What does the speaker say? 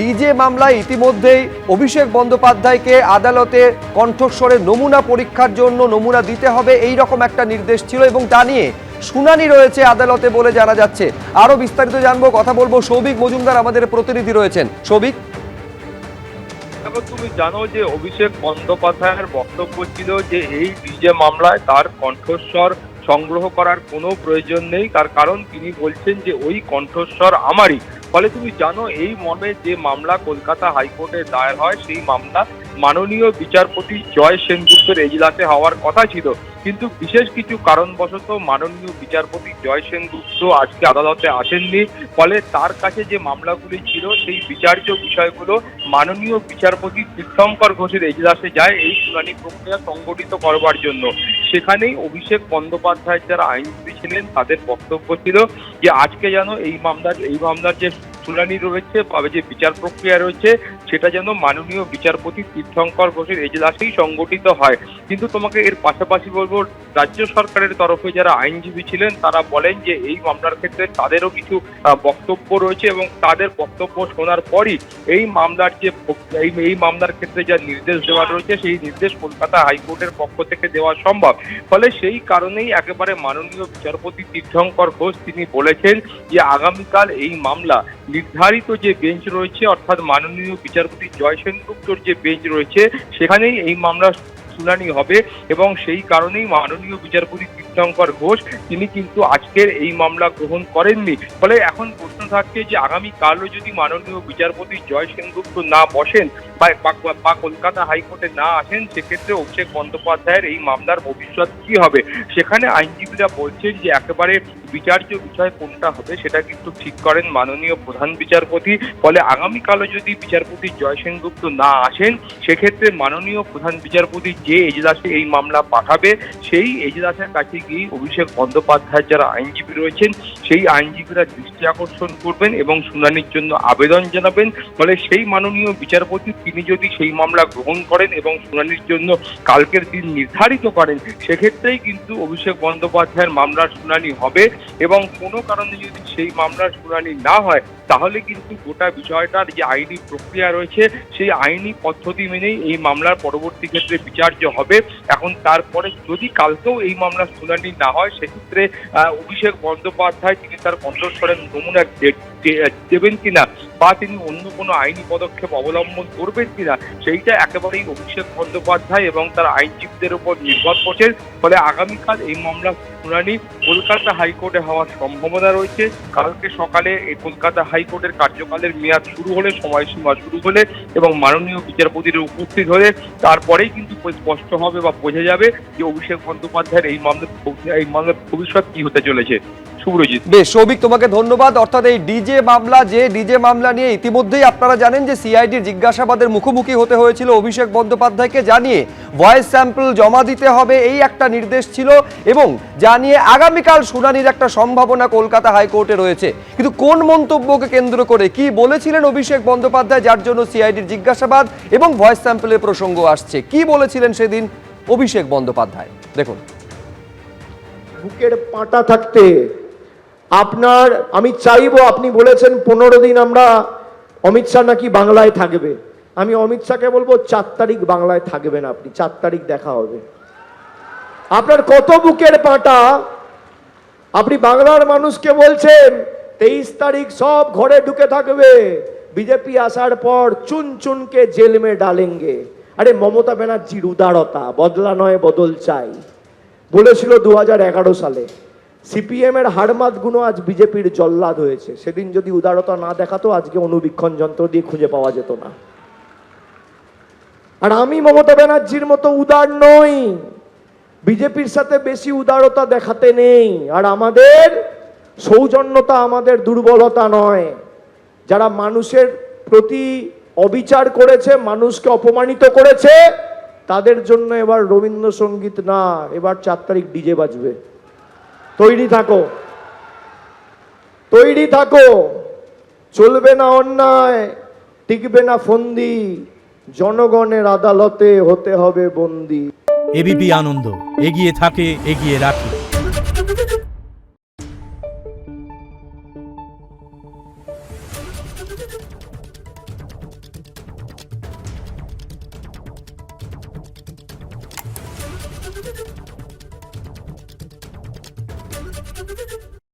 DJ মামলায় ইতিমধ্যেই অভিষেক বন্দ্যোপাধ্যায়কে আদালতে কণ্ঠস্বরে নমুনা পরীক্ষার জন্য নমুনা দিতে হবে এই রকম একটা নির্দেশ ছিল এবং তা নিয়ে শুনানি রয়েছে আদালতে বলে জানা যাচ্ছে। আরো বিস্তারিত জানবো, কথা বলবো সৌভিক মজুমদার আমাদের প্রতিনিধি রয়েছেন। সৌভিক, তুমি জানো যে অভিষেক বন্দ্যোপাধ্যায়ের বক্তব্য ছিল যে এই ডিজে মামলায় তার কণ্ঠস্বর সংগ্রহ করার কোনো প্রয়োজন নেই, তার কারণ তিনি বলছেন যে ওই কণ্ঠস্বর আমারই। ফলে তুমি জানো এই মর্মে যে মামলা কলকাতা হাইকোর্টে দায়ের হয় সেই মামলা মাননীয় বিচারপতি জয় সেনগুপ্তের এজলাসে হওয়ার কথা ছিল, কিন্তু বিশেষ কিছু কারণবশত মাননীয় বিচারপতি জয় সেনগুপ্ত আজকে আদালতে আসেননি। ফলে তার কাছে যে মামলাগুলি ছিল সেই বিচার্য বিষয়গুলো মাননীয় বিচারপতি তীর্থঙ্কর ঘোষের এজলাসে যায় এই শুনানি প্রক্রিয়া সংগঠিত করবার জন্য। সেখানেই অভিষেক বন্দ্যোপাধ্যায় যারা আইনজীবী ছিলেন তাদের বক্তব্য ছিল যে আজকে যেন এই মামলার যে শুনানি রয়েছে বা যে বিচার প্রক্রিয়া রয়েছে সেটা যেন মাননীয় বিচারপতি তীর্থঙ্কর ঘোষের এজলাসেই সংগঠিত হয়। কিন্তু তোমাকে এর পাশাপাশি বলবো, রাজ্য সরকারের তরফে যারা আইনজীবী ছিলেন তারা বলেন যে এই মামলার ক্ষেত্রে তাদেরও কিছু বক্তব্য রয়েছে এবং তাদের বক্তব্য শোনার পরই এই মামলার ক্ষেত্রে যা নির্দেশ দেওয়া রয়েছে সেই নির্দেশ কলকাতা হাইকোর্টের পক্ষ থেকে দেওয়া সম্ভব। ফলে সেই কারণেই একেবারে মাননীয় বিচারপতি তীর্থঙ্কর ঘোষ তিনি বলেছেন যে আগামীকাল এই মামলা নির্ধারিত যে বেঞ্চ রয়েছে অর্থাৎ মাননীয় বিচারপতি জয় সেনগুপ্তর যে বেঞ্চ রয়েছে সেখানেই এই মামলার শুনানি হবে এবং সেই কারণেই মাননীয় বিচারপতি তীর্থঙ্কর ঘোষ তিনি কিন্তু আজকের এই মামলা গ্রহণ করেননি। ফলে এখন প্রশ্ন থাকছে যে আগামীকালও যদি মাননীয় বিচারপতি জয় সেনগুপ্ত না বসেন বা কলকাতা হাইকোর্টে না আসেন সেক্ষেত্রে অভিষেক বন্দ্যোপাধ্যায়ের এই মামলার ভবিষ্যৎ কি হবে। সেখানে আইনজীবীরা বলছেন যে একেবারে বিচার্য বিষয় কোনটা হবে সেটা কিন্তু ঠিক করেন মাননীয় প্রধান বিচারপতি। ফলে আগামীকালও যদি বিচারপতি জয় সেনগুপ্ত না আসেন সেক্ষেত্রে মাননীয় প্রধান বিচারপতি যে এজলাসে এই মামলা পাঠাবে সেই এজলাসের কাছে গিয়ে অভিষেক বন্দ্যোপাধ্যায় যারা আইনজীবী রয়েছেন সেই আইনজীবীরা দৃষ্টি আকর্ষণ করবেন এবং শুনানির জন্য আবেদন জানাবেন। ফলে সেই মাননীয় বিচারপতি তিনি যদি সেই মামলা গ্রহণ করেন এবং শুনানির জন্য কালকের দিন নির্ধারিত করেন সেক্ষেত্রেই কিন্তু অভিষেক বন্দ্যোপাধ্যায়ের মামলার শুনানি হবে এবং কোনো কারণে যদি সেই মামলার শুনানি না হয় তাহলে কিন্তু গোটা বিষয়টার যে আইনি প্রক্রিয়া রয়েছে সেই আইনি পদ্ধতি মেনেই এই মামলার পরবর্তী ক্ষেত্রে বিচার্য হবে। এখন তারপরে যদি কালকেও এই মামলার শুনানি না হয় সেক্ষেত্রে অভিষেক বন্দ্যোপাধ্যায় তিনি তার কণ্ঠস্বরের নমুনা দেবেন কিনা বা তিনি অন্য কোনো আইনি পদক্ষেপ অবলম্বন করবেন কিনা সেইটা একেবারেই অভিষেক বন্দ্যোপাধ্যায় এবং তার আইনজীবীদের উপর নির্ভর করছে। ফলে আগামীকাল এই মামলার শুনানি কলকাতা হাইকোর্টে হওয়ার সম্ভাবনা রয়েছে। কালকে সকালে এই কলকাতা হাইকোর্টের কার্যকালের মেয়াদ শুরু হলে, সময়সীমা শুরু হলে এবং মাননীয় বিচারপতির উপস্থিত হলে তারপরেই কিন্তু স্পষ্ট হবে বা বোঝা যাবে যে অভিষেক বন্দ্যোপাধ্যায়ের এই মামলার ভবিষ্যৎ কি হতে চলেছে। সুব্রজিৎ, বেশ সৌভিক, তোমাকে ধন্যবাদ। অর্থাৎ এই ডিজে মামলা নিয়ে ইতিমধ্যেই আপনারা জানেন যে সিআইডির জিজ্ঞাসাবাদের মুখোমুখি হতে হয়েছিল অভিষেক বন্দ্যোপাধ্যায়কে, জানিয়ে ভয়েস স্যাম্পল জমা দিতে হবে এই একটা নির্দেশ ছিল এবং জানিয়ে আগামীকাল শুনানির একটা সম্ভাবনা কলকাতা হাইকোর্টে রয়েছে। কিন্তু কোন মন্তব্যকে কেন্দ্র করে কি বলেছিলেন অভিষেক বন্দ্যোপাধ্যায় যার জন্য সিআইডির জিজ্ঞাসাবাদ এবং ভয়েস স্যাম্পলের প্রসঙ্গ আসছে, কি বলেছিলেন সেদিন অভিষেক বন্দ্যোপাধ্যায় দেখুন। বুকের পাটা থাকতে আমি চাইবো, আপনি বলেছেন 15 দিন আমরা অমিত শাহ নাকি বাংলায় থাকবে, আমি অমিত শাহকে বলবো 4 তারিখ বাংলায় থাকবেন আপনি, 4 তারিখ দেখা হবে। আপনার কত বুকের পাটা, আপনি বাংলার মানুষকে বলছেন 23 তারিখ সব ঘরে ঢুকে থাকবে, বিজেপি আসার পর চুন চুনকে জেল মে ডালেঙ্গে। আরে মমতা ব্যানার্জির উদারতা, বদলা নয় বদল চাই বলেছিল 2011 সালে। সিপিএম এর হাড়মাতগুলো আজ বিজেপির জল্লাদ হয়েছে। সেদিন যদি উদারতা না দেখাতো আজকে অনুবীক্ষণ যন্ত্র দিয়ে খুঁজে পাওয়া যেত না। আর আমি মমতা ব্যানার্জির মতো উদার নই, বিজেপির সাথে বেশি উদারতা দেখাতে নেই। আর আমাদের সৌজন্যতা আমাদের দুর্বলতা নয়। যারা মানুষের প্রতি অবিচার করেছে, মানুষকে অপমানিত করেছে তাদের জন্য এবার রবীন্দ্রসঙ্গীত না, এবার 4 তারিখ ডিজে বাজবে। তৈরি থাকো, চলবে না অন্যায়, টিকবে না ফন্দি, জনগণের আদালতে হতে হবে বন্দী। এবিপি আনন্দ এগিয়ে থাকে, এগিয়ে রাখে।